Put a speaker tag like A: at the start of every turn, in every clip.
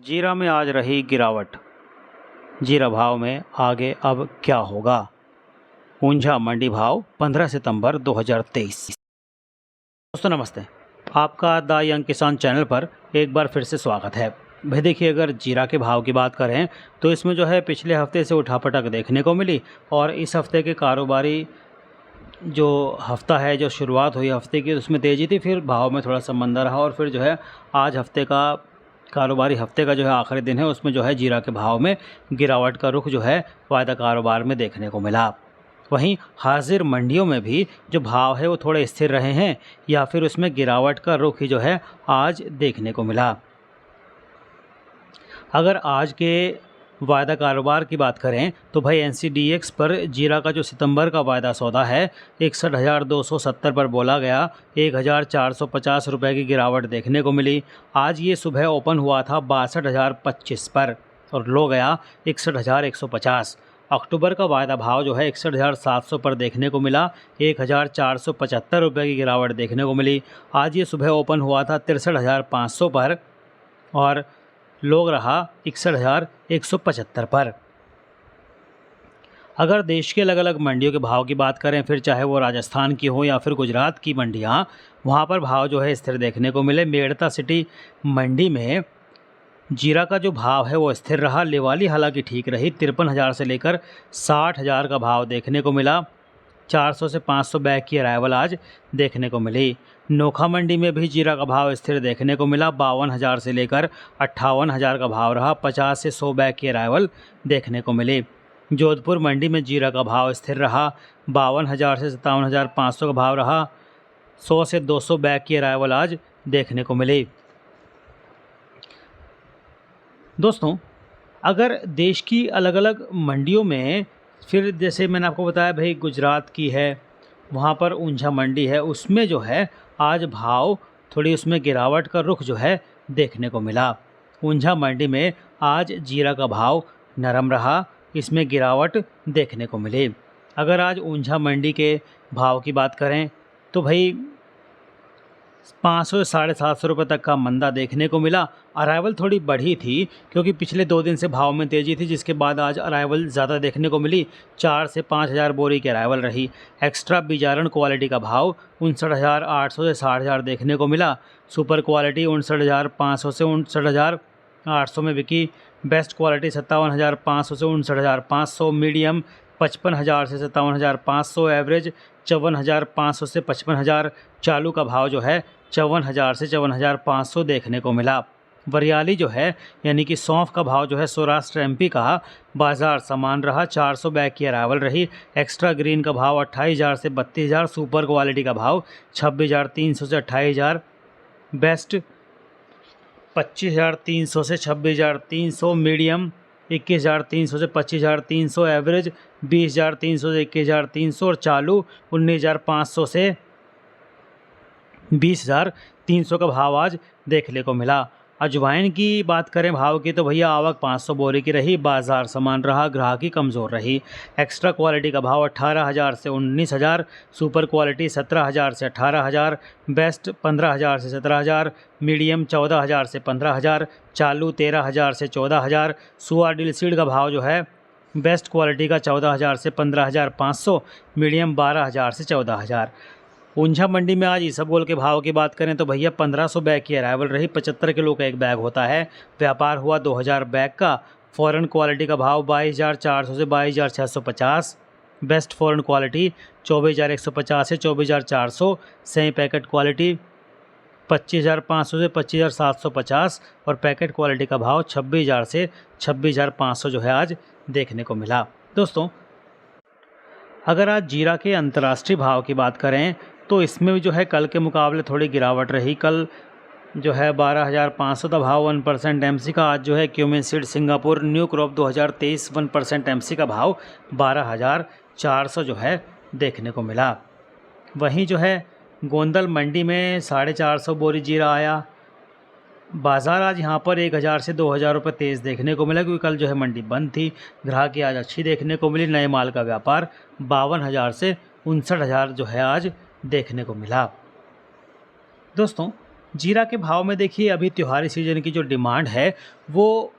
A: जीरा में आज रही गिरावट। जीरा भाव में आगे अब क्या होगा? ऊंझा मंडी भाव 15 सितंबर 2023। दोस्तों नमस्ते, आपका द यंग किसान चैनल पर एक बार फिर से स्वागत है। भाई देखिए, अगर जीरा के भाव की बात करें तो इसमें जो है पिछले हफ्ते से उठापटक देखने को मिली और इस हफ्ते के कारोबारी जो हफ्ता है, जो शुरुआत हुई हफ्ते की, उसमें तेज़ी थी, फिर भाव में थोड़ा सा मंदा रहा और फिर जो है आज हफ्ते का कारोबारी हफ्ते का जो है आखिरी दिन है, उसमें जो है जीरा के भाव में गिरावट का रुख जो है वायदा कारोबार में देखने को मिला। वहीं हाजिर मंडियों में भी जो भाव है वो थोड़े स्थिर रहे हैं या फिर उसमें गिरावट का रुख ही जो है आज देखने को मिला। अगर आज के वायदा कारोबार की बात करें तो भाई NCDX पर जीरा का जो सितंबर का वायदा सौदा है 61,270 पर बोला गया। 1,450 रुपये की गिरावट देखने को मिली। आज ये सुबह ओपन हुआ था 62,025 पर और लो गया 61,150। अक्टूबर का वायदा भाव जो है 61,700 पर देखने को मिला। 1,475 रुपये की गिरावट देखने को मिली। आज ये सुबह ओपन हुआ था 63,500 पर और लोग रहा 61,175 पर। अगर देश के अलग अलग मंडियों के भाव की बात करें, फिर चाहे वो राजस्थान की हो या फिर गुजरात की मंडियां, वहां पर भाव जो है स्थिर देखने को मिले। मेड़ता सिटी मंडी में जीरा का जो भाव है वो स्थिर रहा। लिवाली हालांकि ठीक रही। 53,000 से लेकर 60,000 का भाव देखने को मिला। 400 से 500 बैग की अराइवल आज देखने को मिली। नोखा मंडी में भी जीरा का भाव स्थिर देखने को मिला। 52,000 से लेकर 58,000 का भाव रहा। 50 से 100 बैग की अराइवल देखने को मिली। जोधपुर मंडी में जीरा का भाव स्थिर रहा। 52,000 से 57,500 का भाव रहा। 100 से 200 बैग की अराइवल आज देखने को मिली। दोस्तों, अगर देश की अलग अलग मंडियों में, फिर जैसे मैंने आपको बताया भाई गुजरात की है, वहाँ पर ऊंझा मंडी है, उसमें जो है आज भाव थोड़ी उसमें गिरावट का रुख जो है देखने को मिला। ऊंझा मंडी में आज जीरा का भाव नरम रहा, इसमें गिरावट देखने को मिली। अगर आज ऊंझा मंडी के भाव की बात करें तो भाई 500 से 750 रुपये तक का मंदा देखने को मिला। अराइवल थोड़ी बढ़ी थी क्योंकि पिछले 2 दिन से भाव में तेज़ी थी, जिसके बाद आज अराइवल ज़्यादा देखने को मिली। 4 से 5,000 बोरी की अराइवल रही। एक्स्ट्रा बीजारण क्वालिटी का भाव 59,800 से 60,000 देखने को मिला। सुपर क्वालिटी 59,500 से 59,800 में बिकी। बेस्ट क्वालिटी 57,500 से 59,500। मीडियम 55,000 से 57,500। एवरेज 54,500 से 55,000। चालू का भाव जो है 54,000 से 54,500 देखने को मिला। वरियाली जो है यानी कि सौंफ का भाव जो है सौराष्ट्र MP का बाजार समान रहा। 400 बैग की अराइवल रही। एक्स्ट्रा ग्रीन का भाव 28,000 से 32,000। सुपर क्वालिटी का भाव 26,300 से 28,000। बेस्ट 25,300 से 26,300। मीडियम 21,300 से 25,300। एवरेज 20,300 से 21,300 और चालू 19,500 से 20,300 का भाव आज देखने को मिला। अजवाइन की बात करें भाव की तो भैया आवक 500 बोरी की रही। बाजार समान रहा, ग्राहकी कमज़ोर रही। एक्स्ट्रा क्वालिटी का भाव 18,000 से 19,000। सुपर क्वालिटी 17,000 से 18,000। बेस्ट 15,000 से 17,000। मीडियम 14,000 से 15,000। चालू 13,000 से 14,000। सुआ डील सीड का भाव जो है बेस्ट क्वालिटी का 14,000 से 15,500। मीडियम 12,000 से 14,000। ऊंझा मंडी में आज इसबगोल के भाव की बात करें तो भैया 1,500 बैग की अराइवल रही। 75 किलो का एक बैग होता है। व्यापार हुआ 2,000 बैग का। फॉरेन क्वालिटी का भाव 22,400 से 22,650। बेस्ट फॉरेन क्वालिटी 24,150 से 24,400। सही पैकेट क्वालिटी 25,500 से 25,750 और पैकेट क्वालिटी का भाव 26,000 से 26,500 जो है आज देखने को मिला। दोस्तों, अगर आज जीरा के अंतर्राष्ट्रीय भाव की बात करें तो इसमें भी जो है कल के मुकाबले थोड़ी गिरावट रही। कल जो है 12,500 का भाव 1% MC का। आज जो है cumin seed Singapore new crop 2023 1% MC का भाव 12,400 जो है देखने को मिला। वहीं जो है गोंदल मंडी में 450 बोरी जीरा आया। बाज़ार आज यहाँ पर 1,000 से 2,000 रुपये तेज़ देखने को मिला क्योंकि कल जो है मंडी बंद थी। ग्राहकी आज अच्छी देखने को मिली। नए माल का व्यापार 52,000 से 59,000 जो है आज देखने को मिला। दोस्तों, जीरा के भाव में देखिए अभी त्योहारी सीजन की जो डिमांड है वो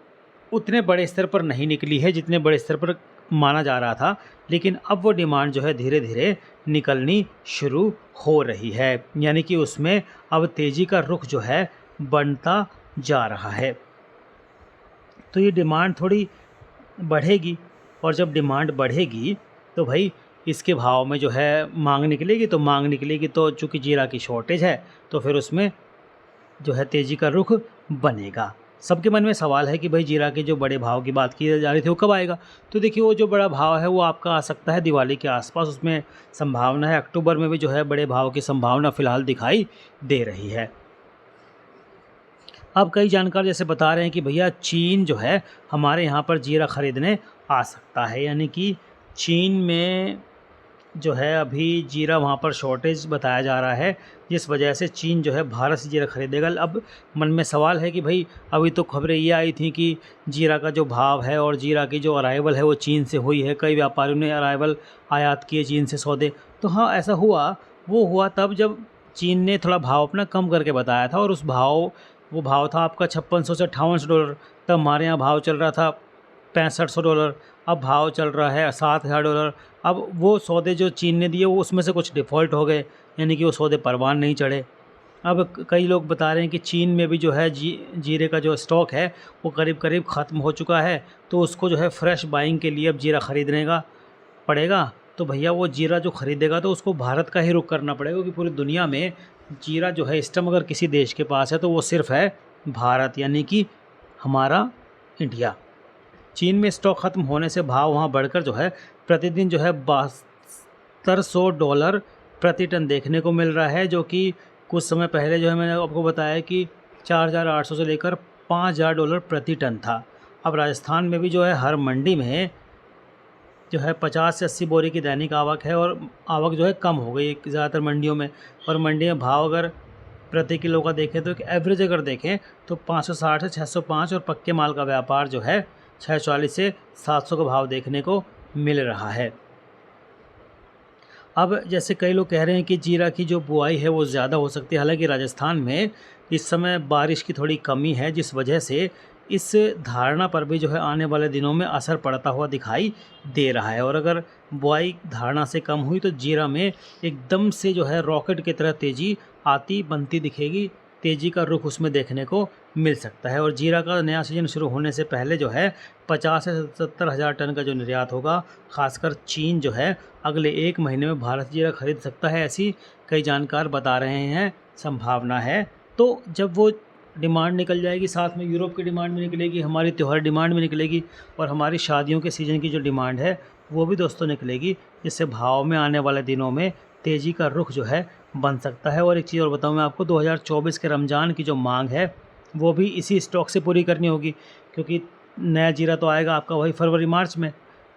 A: उतने बड़े स्तर पर नहीं निकली है जितने बड़े स्तर पर माना जा रहा था, लेकिन अब वो डिमांड जो है धीरे धीरे निकलनी शुरू हो रही है, यानी कि उसमें अब तेज़ी का रुख जो है बनता जा रहा है। तो ये डिमांड थोड़ी बढ़ेगी, और जब डिमांड बढ़ेगी तो भाई इसके भाव में जो है मांग निकलेगी, तो मांग निकलेगी तो चूँकि जीरा की शॉर्टेज है तो फिर उसमें जो है तेज़ी का रुख बनेगा। सबके मन में सवाल है कि भाई जीरा के जो बड़े भाव की बात की जा रही थी वो कब आएगा। तो देखिए वो जो बड़ा भाव है वो आपका आ सकता है दिवाली के आसपास, उसमें संभावना है। अक्टूबर में भी जो है बड़े भाव की संभावना फ़िलहाल दिखाई दे रही है। अब कई जानकार जैसे बता रहे हैं कि भैया चीन जो है हमारे यहाँ पर जीरा ख़रीदने आ सकता है, यानी कि चीन में जो है अभी जीरा वहाँ पर शॉर्टेज बताया जा रहा है, जिस वजह से चीन जो है भारत से जीरा ख़रीदेगा। अब मन में सवाल है कि भाई अभी तो खबरें ये आई थी कि जीरा का जो भाव है और जीरा की जो अराइवल है वो चीन से हुई है, कई व्यापारियों ने अराइवल आयात किए चीन से सौदे। तो हाँ, ऐसा हुआ, वो हुआ तब जब चीन ने थोड़ा भाव अपना कम करके बताया था, और वो भाव था आपका 5600 से $58। तब हमारे यहाँ भाव चल रहा था $6500, अब भाव चल रहा है $7000। अब वो सौदे जो चीन ने दिए वो उसमें से कुछ डिफ़ॉल्ट हो गए, यानी कि वो सौदे परवान नहीं चढ़े। अब कई लोग बता रहे हैं कि चीन में भी जो है जीरे का जो स्टॉक है वो करीब करीब ख़त्म हो चुका है, तो उसको जो है फ्रेश बाइंग के लिए अब जीरा ख़रीदने का पड़ेगा। तो भैया वो जीरा जो ख़रीदेगा तो उसको भारत का ही रुख करना पड़ेगा, क्योंकि पूरी दुनिया में जीरा जो है इस टाइम अगर किसी देश के पास है तो वो सिर्फ़ है भारत, यानी कि हमारा इंडिया। चीन में स्टॉक ख़त्म होने से भाव वहाँ बढ़कर जो है प्रतिदिन जो है $7200 प्रति टन देखने को मिल रहा है, जो कि कुछ समय पहले जो है मैंने आपको बताया कि 4800 से लेकर $5000 प्रति टन था। अब राजस्थान में भी जो है हर मंडी में जो है 50 से 80 बोरी की दैनिक आवक है, और आवक जो है कम हो गई ज़्यादातर मंडियों में। और मंडी में भाव अगर प्रति किलो का देखें तो एक एवरेज अगर देखें तो 560 से 605, और पक्के माल का व्यापार जो है 640 से 700 का भाव देखने को मिल रहा है। अब जैसे कई लोग कह रहे हैं कि जीरा की जो बुआई है वो ज़्यादा हो सकती है, हालांकि राजस्थान में इस समय बारिश की थोड़ी कमी है, जिस वजह से इस धारणा पर भी जो है आने वाले दिनों में असर पड़ता हुआ दिखाई दे रहा है। और अगर बुआई धारणा से कम हुई तो जीरा में एकदम से जो है रॉकेट की तरह तेज़ी आती बनती दिखेगी, तेज़ी का रुख उसमें देखने को मिल सकता है। और जीरा का नया सीजन शुरू होने से पहले जो है 50 से 70 हज़ार टन का जो निर्यात होगा, खासकर चीन जो है अगले 1 महीने में भारत जीरा खरीद सकता है, ऐसी कई जानकार बता रहे हैं, संभावना है। तो जब वो डिमांड निकल जाएगी, साथ में यूरोप की डिमांड भी निकलेगी, हमारी त्योहार डिमांड भी निकलेगी, और हमारी शादियों के सीज़न की जो डिमांड है वो भी दोस्तों निकलेगी, जिससे भाव में आने वाले दिनों में तेज़ी का रुख जो है बन सकता है। और एक चीज़ और बताऊँ मैं आपको, 2024 के रमज़ान की जो मांग है वो भी इसी स्टॉक से पूरी करनी होगी, क्योंकि नया जीरा तो आएगा आपका वही फरवरी मार्च में।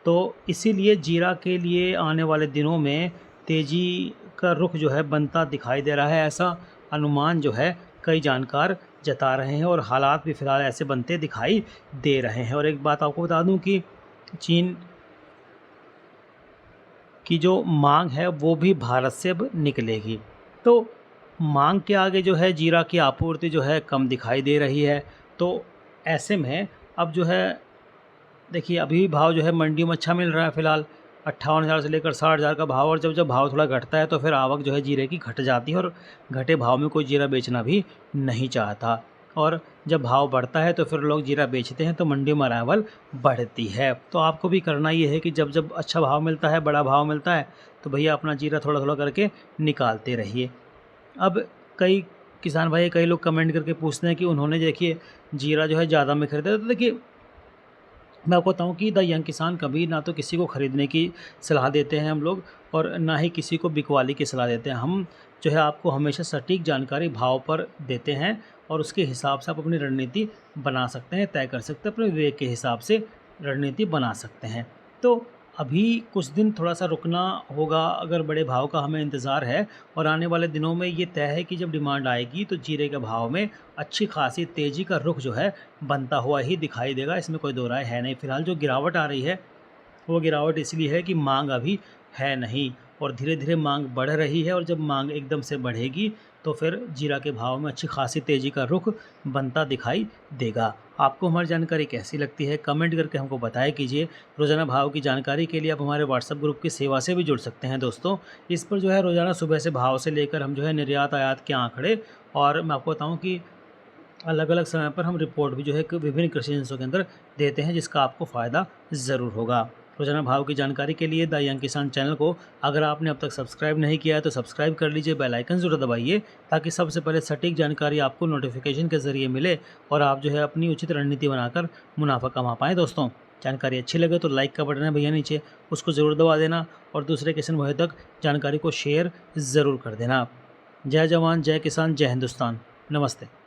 A: तो इसीलिए जीरा के लिए आने वाले दिनों में तेज़ी का रुख जो है बनता दिखाई दे रहा है, ऐसा अनुमान जो है कई जानकार जता रहे हैं, और हालात भी फ़िलहाल ऐसे बनते दिखाई दे रहे हैं। और एक बात आपको बता दूं कि चीन की जो मांग है वो भी भारत से अब निकलेगी, तो मांग के आगे जो है जीरा की आपूर्ति जो है कम दिखाई दे रही है। तो ऐसे में अब जो है देखिए अभी भाव जो है मंडियों में अच्छा मिल रहा है फ़िलहाल 58,000 से लेकर 60,000 का भाव, और जब भाव थोड़ा घटता है तो फिर आवक जो है जीरे की घट जाती है, और घटे भाव में कोई जीरा बेचना भी नहीं चाहता। और जब भाव बढ़ता है तो फिर लोग जीरा बेचते हैं, तो मंडी में अराइवल बढ़ती है। तो आपको भी करना ये है कि जब जब अच्छा भाव मिलता है, बड़ा भाव मिलता है, तो भैया अपना जीरा थोड़ा थोड़ा करके निकालते रहिए। अब कई किसान भाई, कई लोग कमेंट करके पूछते हैं कि उन्होंने देखिए जीरा जो है ज़्यादा में खरीदा। तो देखिए मैं आपको बताऊँ कि द यंग किसान कभी ना तो किसी को ख़रीदने की सलाह देते हैं हम लोग, और ना ही किसी को बिकवाली की सलाह देते हैं। हम जो है आपको हमेशा सटीक जानकारी भाव पर देते हैं, और उसके हिसाब से आप अपनी रणनीति बना सकते हैं, तय कर सकते हैं, अपने विवेक के हिसाब से रणनीति बना सकते हैं। तो अभी कुछ दिन थोड़ा सा रुकना होगा, अगर बड़े भाव का हमें इंतज़ार है, और आने वाले दिनों में ये तय है कि जब डिमांड आएगी तो जीरे के भाव में अच्छी खासी तेज़ी का रुख जो है बनता हुआ ही दिखाई देगा, इसमें कोई दो राय है नहीं। फ़िलहाल जो गिरावट आ रही है वो गिरावट इसलिए है कि मांग अभी है नहीं, और धीरे धीरे मांग बढ़ रही है, और जब मांग एकदम से बढ़ेगी तो फिर जीरा के भाव में अच्छी खासी तेज़ी का रुख बनता दिखाई देगा। आपको हमारी जानकारी कैसी लगती है कमेंट करके हमको बताया कीजिए। रोज़ाना भाव की जानकारी के लिए आप हमारे व्हाट्सएप ग्रुप की सेवा से भी जुड़ सकते हैं दोस्तों। इस पर जो है रोज़ाना सुबह से भाव से लेकर हम जो है निर्यात आयात के आंकड़े, और मैं आपको बताऊँ कि अलग अलग समय पर हम रिपोर्ट भी जो है कि विभिन्न कृषि एजेंसियों के अंदर देते हैं, जिसका आपको फ़ायदा ज़रूर होगा। रोजाना भाव की जानकारी के लिए द यंग किसान चैनल को अगर आपने अब तक सब्सक्राइब नहीं किया है तो सब्सक्राइब कर लीजिए, बेल आइकन ज़रूर दबाइए ताकि सबसे पहले सटीक जानकारी आपको नोटिफिकेशन के ज़रिए मिले और आप जो है अपनी उचित रणनीति बनाकर मुनाफा कमा पाएँ। दोस्तों, जानकारी अच्छी लगे तो लाइक का बटन है भैया नीचे, उसको ज़रूर दबा देना और दूसरे किसान भाई तक जानकारी को शेयर ज़रूर कर देना। जय जवान, जय किसान, जय हिंदुस्तान। नमस्ते।